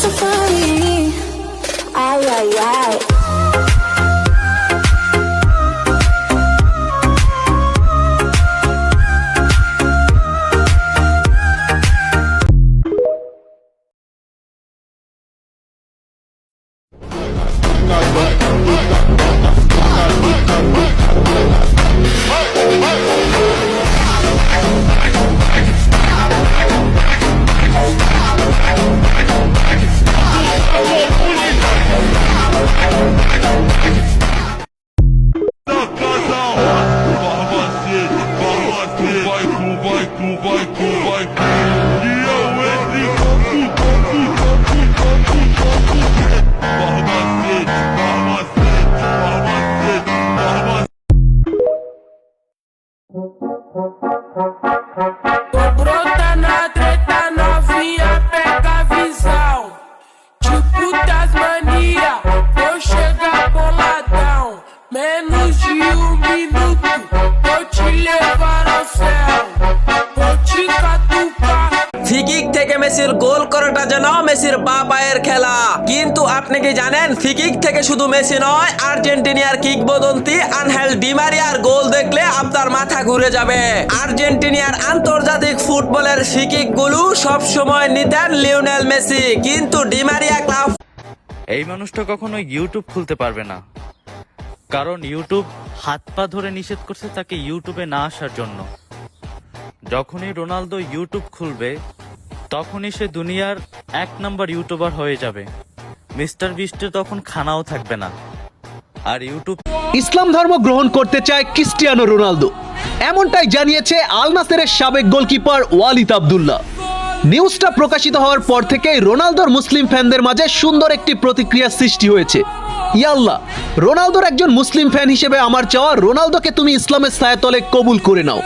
safari. Ay, ay, ay. Brota na treta, novinha, pega a visão. Tipo das mania, vou chegar boladão. Menos de 1 minuto, vou te levar ao céu. Vou te catucar. ফিকিক থেকে মেসির গোল করাটা যেন মেসির বাবায়ের খেলা, কিন্তু আপনি কি জানেন ফিকিক থেকে শুধু মেসি নয়, আর্জেন্টিনার কিংবদন্তি আনহেল ডি মারিয়ার গোল দেখলে আপনার মাথা ঘুরে যাবে। আর্জেন্টিনার আন্তর্জাতিক ফুটবলের ফিকিক গুলো সব সময় নিতেন লিওনেল মেসি, কিন্তু ডি মারিয়া ক্লাব এই মানুষটা কখনো ইউটিউব খুলতে পারবে না, কারণ ইউটিউব হাত পা ধরে নিষেধ করছে তাকে ইউটিউবে না আসার জন্য। যখনই রোনালদো ইউটিউব খুলবে তখনই সে দুনিয়ার 1 নম্বর ইউটিউবার হয়ে যাবে। মিস্টার বিস্টের তখন খানাও থাকবে না। আর ইউটিউব ইসলাম ধর্ম গ্রহণ করতে চায় ক্রিস্টিয়ানো রোনালদো, এমনটাই জানিয়েছে আল নাসেরের সাবেক গোলকিপার ওয়ালিদ আব্দুল্লাহ। নিউজটা প্রকাশিত হওয়ার পর থেকে রোনালদোর মুসলিম ফ্যানদের মাঝে সুন্দর একটি প্রতিক্রিয়া সৃষ্টি হয়েছে। ইয়াল্লাহ, রোনালদোর একজন মুসলিম ফ্যান হিসেবে আমার চাওয়া, রোনালদোকে তুমি ইসলামের ছায়াতলে কবুল করে নাও।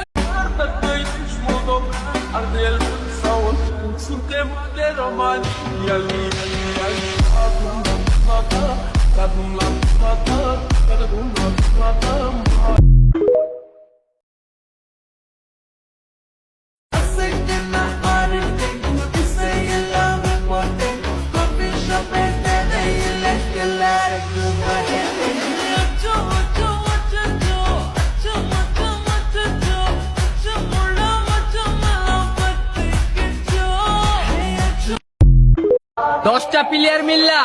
দশটা প্লেয়ার মিললা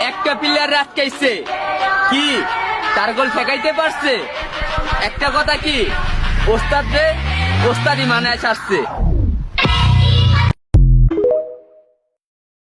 একটা প্লেয়ার রাতকাইছে কি তার গোল ঠেকাইতে পারছে? একটা কথা কি, ওস্তাদ রে ওস্তাদি মানে আসছে।